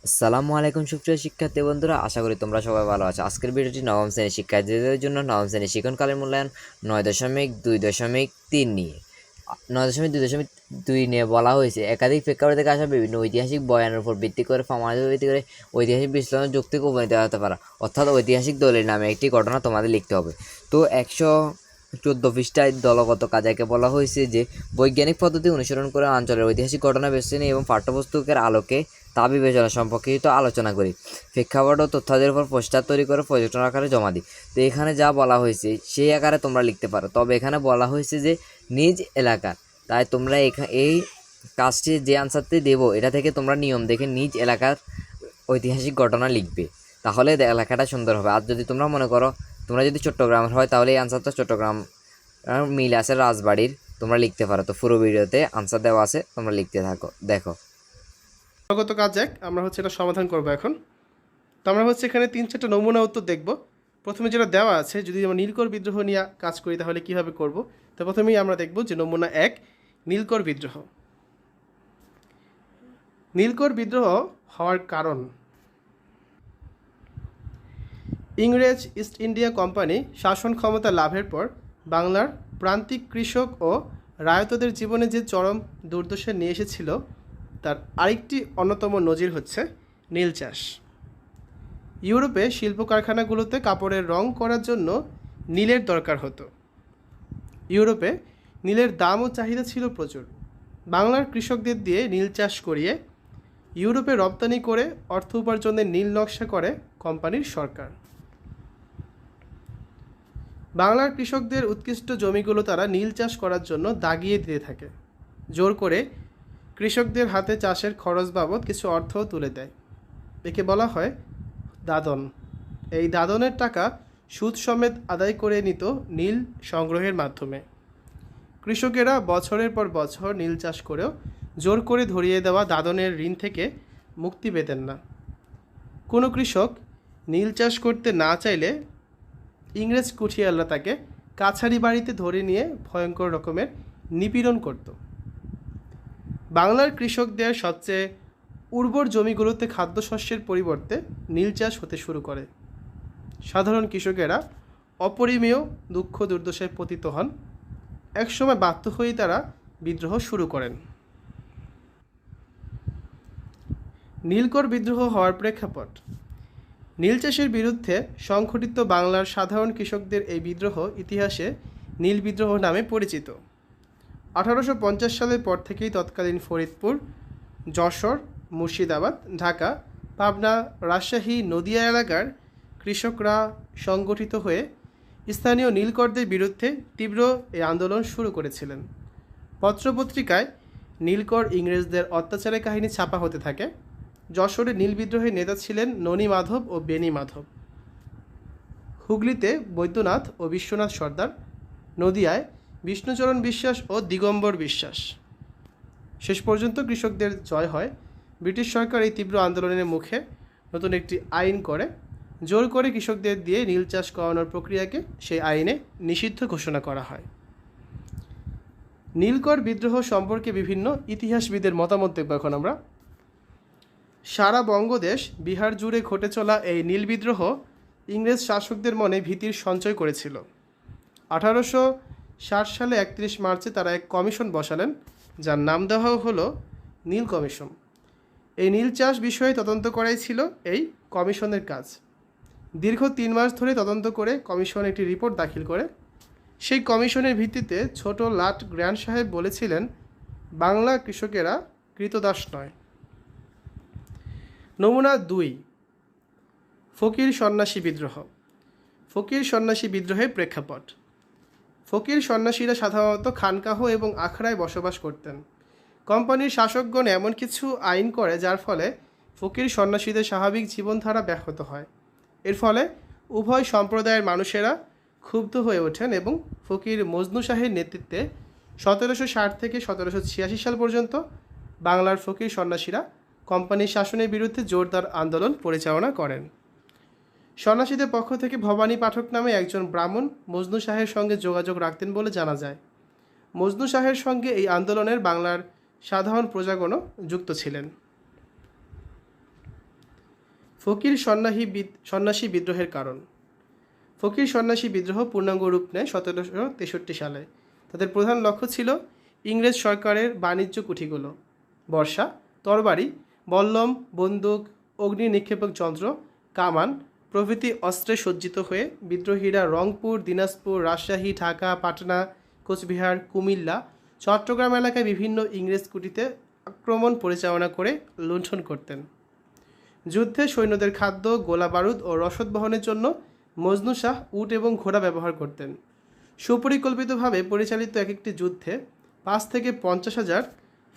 আসসালামু আলাইকুম সুপ্রিয় শিক্ষার্থী বন্ধুরা, আশা করি তোমরা সবাই ভালো আছো। আজকের ভিডিওটি নবম শ্রেণীর শিক্ষার্থীদের জন্য নবম শ্রেণীর শিক্ষণকালের মূল্যায়ন 9.2.3 নিয়ে 9.2.2 নিয়ে বলা হয়েছে একাধিক প্রেক্ষাপট থেকে আসা বিভিন্ন ঐতিহাসিক বয়ানের উপর ভিত্তি করে প্রমাণের ভিত্তি করে ঐতিহাসিক বিশ্লেষণ যৌক্তিক উপনীত হতে পারে। অর্থাৎ ঐতিহাসিক দলিল নামে একটি ঘটনা তোমাদের লিখতে হবে। তো 114 পৃষ্ঠায় দলগত কাজকে বলা হয়েছে যে বৈজ্ঞানিক পদ্ধতি অনুসরণ করে অঞ্চলের ঐতিহাসিক ঘটনা বেছে নিই এবং পাঠ্যপুস্তকের আলোকে তা বিবেচনা সম্পর্কিত আলোচনা করি, প্রেক্ষাপট ও তথ্যাদির উপর পোস্টার তৈরি করে প্রজেক্টর আকারে জমা দিই। তো এখানে যা বলা হয়েছে সেই আকারে তোমরা লিখতে পারো, তবে এখানে বলা হয়েছে যে নিজ এলাকার, তাই তোমরা এই কাজটি যে আনসারটি দেবো এটা থেকে তোমরা নিয়ম দেখে নিজ এলাকার ঐতিহাসিক ঘটনা লিখবে, তাহলে লেখাটা সুন্দর হবে। আর যদি তোমরা মনে করো তোমরা যদি চট্টগ্রামের হয় তাহলে এই আনসারটা চট্টগ্রাম মিল আছে রাজবাড়ির, তোমরা লিখতে পারো। তো পুরো ভিডিওতে আনসার দেওয়া আছে, তোমরা লিখতে থাকো, দেখো। গত কাজ আমরা এটা সমাধান করব এখন। তো আমরা এখানে 3-4টা নমুনা উত্তর দেখব। প্রথমে যেটা দেওয়া আছে, যদি আমরা নীলকর বিদ্রোহ নিয়ে কাজ করি তাহলে কিভাবে করব। তো প্রথমেই আমরা দেখব যে নমুনা 1, নীলকর বিদ্রোহ। নীলকর বিদ্রোহ হওয়ার কারণ: ইংরেজ ইস্ট ইন্ডিয়া কোম্পানি শাসন ক্ষমতা লাভের পর বাংলার প্রান্তিক কৃষক ও রায়তদের জীবনে যে চরম দুর্দশা নিয়ে এসেছিল তার আরেকটি অন্যতম নজির হচ্ছে নীল চাষ। ইউরোপে শিল্প কারখানাগুলোতে কাপড়ের রং করার জন্য নীলের দরকার হতো। ইউরোপে নীলের দাম ও চাহিদা ছিল প্রচুর। বাংলার কৃষকদের দিয়ে নীল চাষ করিয়ে ইউরোপে রপ্তানি করে অর্থ উপার্জনের নীল নকশা করে কোম্পানির সরকার। বাংলার কৃষকদের উৎকৃষ্ট জমিগুলো তারা নীল চাষ করার জন্য দাগিয়ে দিতে থাকে। জোর করে কৃষকদের হাতে চাষের খরচ বাবদ কিছু অর্থও তুলে দেয়। একে বলা হয় দাদন। এই দাদনের টাকা সুদ সমেত আদায় করে নিত নীল সংগ্রহের মাধ্যমে। কৃষকেরা বছরের পর বছর নীল চাষ করেও জোর করে ধরিয়ে দেওয়া দাদনের ঋণ থেকে মুক্তি পেতেন না। কোনো কৃষক নীল চাষ করতে না চাইলে ইংরেজ কুঠিয়ালরা তাকে কাছারি বাড়িতে ধরে নিয়ে ভয়ঙ্কর রকমের নিপীড়ন করত। বাংলার কৃষকদের সবচেয়ে উর্বর জমিগুলোতে খাদ্যশস্যের পরিবর্তে নীল চাষ হতে শুরু করে। সাধারণ কৃষকেরা অপরিমেয় দুঃখ দুর্দশায় পতিত হন। একসময় বাধ্য হয়েই তারা বিদ্রোহ শুরু করেন। নীলকর বিদ্রোহ হওয়ার প্রেক্ষাপট: নীল চাষের বিরুদ্ধে সংঘটিত বাংলার সাধারণ কৃষকদের এই বিদ্রোহ ইতিহাসে নীল বিদ্রোহ নামে পরিচিত। 1850 সালের পর থেকেই তৎকালীন ফরিদপুর, যশোর, মুর্শিদাবাদ, ঢাকা, পাবনা, রাজশাহী, নদিয়া এলাকার কৃষকরা সংগঠিত হয়ে স্থানীয় নীলকরদের বিরুদ্ধে তীব্র এই আন্দোলন শুরু করেছিলেন। পত্রপত্রিকায় নীলকর ইংরেজদের অত্যাচারের কাহিনী ছাপা হতে থাকে। যশোরে নীল বিদ্রোহের নেতা ছিলেন ননী মাধব ও বেনি মাধব। হুগলিতে বৈদ্যনাথ ও বিশ্বনাথ সর্দার, নদিয়ায় বিষ্ণুচরণ বিশ্বাস ও দিগম্বর বিশ্বাস। শেষ পর্যন্ত কৃষকদের জয় হয়। ব্রিটিশ সরকার এই তীব্র আন্দোলনের মুখে নতুন একটি আইন করে জোর করে কৃষকদের দিয়ে নীল চাষ করানোর প্রক্রিয়াকে সেই আইনে নিষিদ্ধ ঘোষণা করা হয়। নীলকর বিদ্রোহ সম্পর্কে বিভিন্ন ইতিহাসবিদের মতামত দেখব এখন আমরা। সারা বঙ্গদেশ, বিহার জুড়ে ঘটে চলা এই নীল বিদ্রোহ ইংরেজ শাসকদের মনে ভীতির সঞ্চয় করেছিল। 1860 সালে 31 মার্চে তারা এক কমিশন বসালেন, যার নাম দেওয়া হলো নীল কমিশন। এই নীল চাষ বিষয়ে তদন্ত করাই ছিল এই কমিশনের কাজ। দীর্ঘ 3 মাস ধরে তদন্ত করে কমিশন একটি রিপোর্ট দাখিল করে। সেই কমিশনের ভিত্তিতে ছোট লাট গ্র্যান্ড সাহেব বলেছিলেন, বাংলা কৃষকেরা কৃতদাস নয়। নমুনা 2, ফকির সন্ন্যাসী বিদ্রোহ। ফকির সন্ন্যাসী বিদ্রোহের প্রেক্ষাপট: ফকির সন্ন্যাসীরা সাধারণত খানকাহ এবং আখড়ায় বসবাস করতেন। কোম্পানির শাসকগণ এমন কিছু আইন করে যার ফলে ফকির সন্ন্যাসীদের স্বাভাবিক জীবনধারা ব্যাহত হয়। এর ফলে উভয় সম্প্রদায়ের মানুষেরা ক্ষুব্ধ হয়ে ওঠেন এবং ফকির মজনু শাহের নেতৃত্বে 1760 থেকে 1786 সাল পর্যন্ত বাংলার ফকির সন্ন্যাসীরা কোম্পানির শাসনের বিরুদ্ধে জোরদার আন্দোলন পরিচালনা করেন। সন্ন্যাসীদের পক্ষ থেকে ভবানী পাঠক নামে একজন ব্রাহ্মণ মজনু শাহের সঙ্গে যোগাযোগ রাখতেন বলে জানা যায়। মজনু শাহের সঙ্গে এই আন্দোলনের বাংলার সাধারণ প্রজাগণও যুক্ত ছিলেন। সন্ন্যাসী বিদ্রোহের কারণ। ফকির সন্ন্যাসী বিদ্রোহ পূর্ণাঙ্গ রূপ নেয় 1763 সালে। তাদের প্রধান লক্ষ্য ছিল ইংরেজ সরকারের বাণিজ্য কুঠিগুলো, বর্শা, তরবারি, বল্লম, বন্দুক, অগ্নি নিক্ষেপক যন্ত্র, কামান প্রভৃতি অস্ত্রে সজ্জিত হয়ে বিদ্রোহীরা রংপুর, দিনাজপুর, রাজশাহী, ঢাকা, পাটনা, কোচবিহার, কুমিল্লা, চট্টগ্রাম এলাকায় বিভিন্ন ইংরেজ কুঠিতে আক্রমণ পরিচালনা করে লুণ্ঠন করতেন। যুদ্ধে সৈন্যদের খাদ্য, গোলা বারুদ ও রসদ বহনের জন্য মজনু শাহ উট এবং ঘোড়া ব্যবহার করতেন। সুপরিকল্পিতভাবে পরিচালিত এক একটি যুদ্ধে 5 থেকে 50,000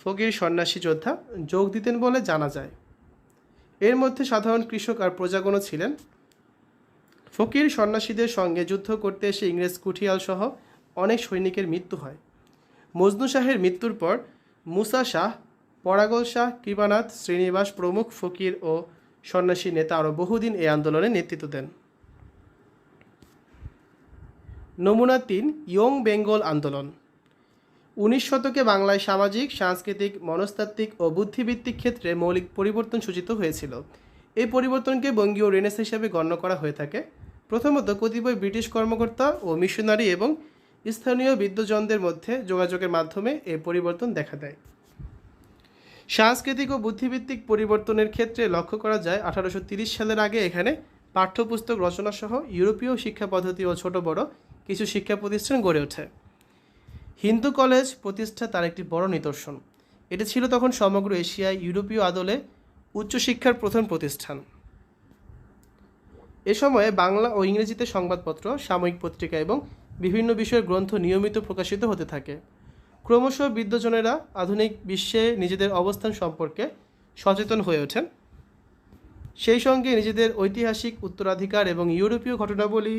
ফকির সন্ন্যাসী যোদ্ধা যোগ দিতেন বলে জানা যায়। এর মধ্যে সাধারণ কৃষক আর প্রজাগণও ছিলেন। ফকির সন্ন্যাসীদের সঙ্গে যুদ্ধ করতে এসে ইংরেজ কুঠিয়াল সহ অনেক সৈনিকের মৃত্যু হয়। মজনু শাহের মৃত্যুর পর মুসা শাহ, পরাগল শাহ, কৃপানাথ, শ্রীনিবাস প্রমুখ ফকির ও সন্ন্যাসী নেতা আরও বহুদিন এই আন্দোলনে নেতৃত্ব দেন। নমুনা 3, ইয়ং বেঙ্গল আন্দোলন। 19 শতকে বাংলায় সামাজিক, সাংস্কৃতিক, মনস্তাত্ত্বিক ও বুদ্ধিবৃত্তিক ক্ষেত্রে মৌলিক পরিবর্তন সূচিত হয়েছিল। এই পরিবর্তনকে বঙ্গীয় রেনেসাঁ হিসেবে গণ্য করা হয়ে থাকে। প্রথমত, কতিপয় ব্রিটিশ কর্মকর্তা ও মিশনারি এবং স্থানীয় বিদ্বজ্জনদের মধ্যে যোগাযোগের মাধ্যমে এই পরিবর্তন দেখা দেয়। সাংস্কৃতিক ও বুদ্ধিবৃত্তিক পরিবর্তনের ক্ষেত্রে লক্ষ্য করা যায় 1830 সালের আগে এখানে পাঠ্যপুস্তক রচনা সহ ইউরোপীয় শিক্ষা পদ্ধতি ও ছোট বড় কিছু শিক্ষা প্রতিষ্ঠান গড়ে ওঠে। হিন্দু কলেজ প্রতিষ্ঠা তার একটি বড় নিদর্শন। এটি ছিল তখন সমগ্র এশিয়ায় ইউরোপীয় আদলে উচ্চশিক্ষার প্রথম প্রতিষ্ঠান। এ সময়ে বাংলা ও ইংরেজিতে সংবাদপত্র, সাময়িক পত্রিকা এবং বিভিন্ন বিষয়ের গ্রন্থ নিয়মিত প্রকাশিত হতে থাকে। ক্রমশ বিদ্বজ্জনেরা আধুনিক বিশ্বে নিজেদের অবস্থান সম্পর্কে সচেতন হয়ে ওঠেন। সেই সঙ্গে নিজেদের ঐতিহাসিক উত্তরাধিকার এবং ইউরোপীয় ঘটনাবলী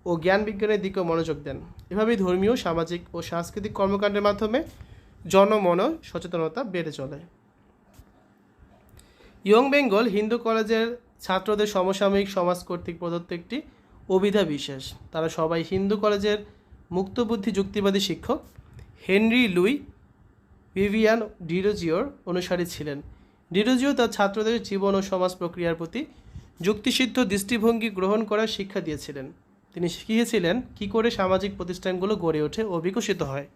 ও জ্ঞান বিজ্ঞানের দিকেও মনোযোগ দেন। এভাবেই ধর্মীয়, সামাজিক ও সাংস্কৃতিক কর্মকাণ্ডের মাধ্যমে জনমন সচেতনতা বেড়ে চলে। ইয়ং বেঙ্গল হিন্দু কলেজের ছাত্রদের সমসাময়িক সমাজ কর্তৃক প্রদত্ত একটি অভিধা বিশেষ। তারা সবাই হিন্দু কলেজের মুক্তবুদ্ধি যুক্তিবাদী শিক্ষক হেনরি লুই ভিভিয়ান ডিরোজিওর অনুসারী ছিলেন। ডিরোজিও তার ছাত্রদের জীবন ও সমাজ প্রক্রিয়ার প্রতি যুক্তিসিদ্ধ দৃষ্টিভঙ্গি গ্রহণ করার শিক্ষা দিয়েছিলেন। তিনি শিখিয়েছিলেন কী করে সামাজিক প্রতিষ্ঠানগুলো গড়ে ওঠে ও বিকশিত হয়।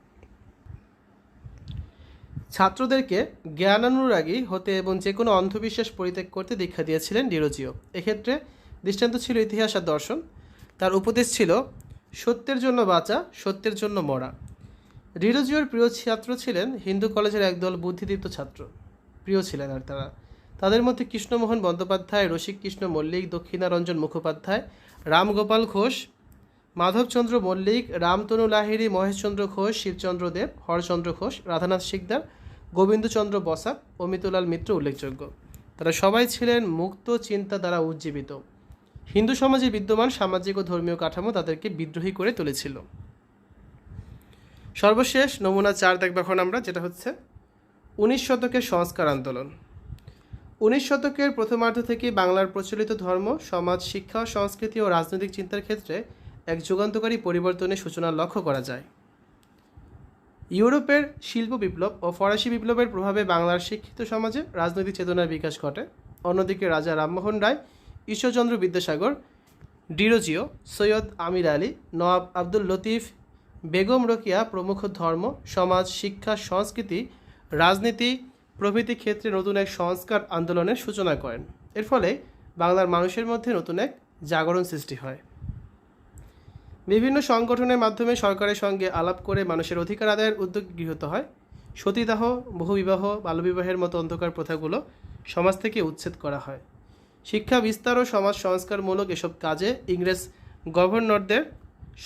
ছাত্রদেরকে জ্ঞানানুরাগী হতে এবং যে কোনো অন্ধবিশ্বাস পরিত্যাগ করতে দীক্ষা দিয়েছিলেন ডিরোজিও। এক্ষেত্রে দৃষ্টান্ত ছিল ইতিহাস আর দর্শন। তার উপদেশ ছিল সত্যের জন্য বাঁচা, সত্যের জন্য মরা। ডিরোজিওর প্রিয় ছাত্র ছিলেন হিন্দু কলেজের একদল বুদ্ধিদীপ্ত ছাত্র। প্রিয় ছিলেন আর তাদের মধ্যে কৃষ্ণমোহন বন্দ্যোপাধ্যায়, রসিককৃষ্ণ মল্লিক, দক্ষিণারঞ্জন মুখোপাধ্যায়, রামগোপাল ঘোষ, মাধবচন্দ্র মল্লিক, রামতনু লাহিড়ী, মহেশচন্দ্র ঘোষ, শিবচন্দ্র দেব, হরচন্দ্র ঘোষ, রাধানাথ শিকদার, গোবিন্দচন্দ্র বসাক, অমিতলাল মিত্র উল্লেখযোগ্য। তারা সবাই ছিলেন মুক্ত চিন্তা দ্বারা উজ্জীবিত। হিন্দু সমাজে বিদ্যমান সামাজিক ও ধর্মীয় কাঠামো তাদেরকে বিদ্রোহী করে তুলেছিল। সর্বশেষ নমুনা 4 দেখব এখন আমরা, যেটা হচ্ছে 19 শতকের সংস্কার আন্দোলন। 19 শতকের প্রথমার্ধ থেকে বাংলার প্রচলিত ধর্ম, সমাজ, শিক্ষা, সংস্কৃতি ও রাজনৈতিক চিন্তার ক্ষেত্রে এক যুগান্তকারী পরিবর্তনের সূচনা লক্ষ্য করা যায়। ইউরোপের শিল্প বিপ্লব ও ফরাসি বিপ্লবের প্রভাবে বাংলার শিক্ষিত সমাজে রাজনৈতিক চেতনার বিকাশ ঘটে। অন্যদিকে রাজা রামমোহন রায়, ঈশ্বরচন্দ্র বিদ্যাসাগর, ডিরোজিও, সৈয়দ আমির আলী, নওয়াব আব্দুল লতিফ, বেগম রোকেয়া প্রমুখ ধর্ম, সমাজ, শিক্ষা, সংস্কৃতি, রাজনীতি প্রভৃতি ক্ষেত্রে নতুন এক সংস্কার আন্দোলনের সূচনা করেন। এর ফলে বাংলার মানুষের মধ্যে নতুন এক জাগরণ সৃষ্টি হয়। বিভিন্ন সংগঠনের মাধ্যমে সরকারের সঙ্গে আলাপ করে মানুষের অধিকার আদায়ের উদ্যোগ গৃহীত হয়। সতীদাহ, বহুবিবাহ, বাল্যবিবাহের মতো অন্ধকার প্রথাগুলো সমাজ থেকে উচ্ছেদ করা হয়। শিক্ষা বিস্তার ও সমাজ সংস্কারমূলক এসব কাজে ইংরেজ গভর্নরদের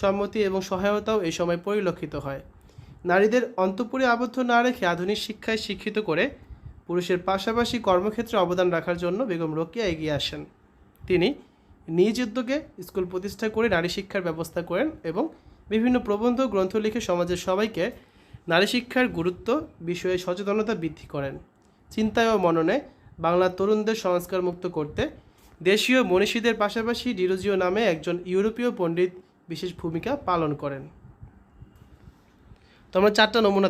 সম্মতি এবং সহায়তাও এই সময় পরিলক্ষিত হয়। নারীদের অন্তঃপুরে আবদ্ধ না রেখে আধুনিক শিক্ষায় শিক্ষিত করে পুরুষের পাশাপাশি কর্মক্ষেত্রে অবদান রাখার জন্য বেগম রোকেয়া এগিয়ে আসেন। তিনি নিজ উদ্যোগে স্কুল প্রতিষ্ঠা করে নারী শিক্ষার ব্যবস্থা করেন এবং বিভিন্ন প্রবন্ধ গ্রন্থ লিখে সমাজের সবাইকে নারী শিক্ষার গুরুত্ব বিষয়ে সচেতনতা বৃদ্ধি করেন। চিন্তায় ও মননে বাংলার তরুণদের সংস্কার মুক্ত করতে দেশীয় মনীষীদের পাশাপাশি ডিরোজিও নামে একজন ইউরোপীয় পণ্ডিত বিশেষ ভূমিকা পালন করেন। তো আমরা 4টা নমুনা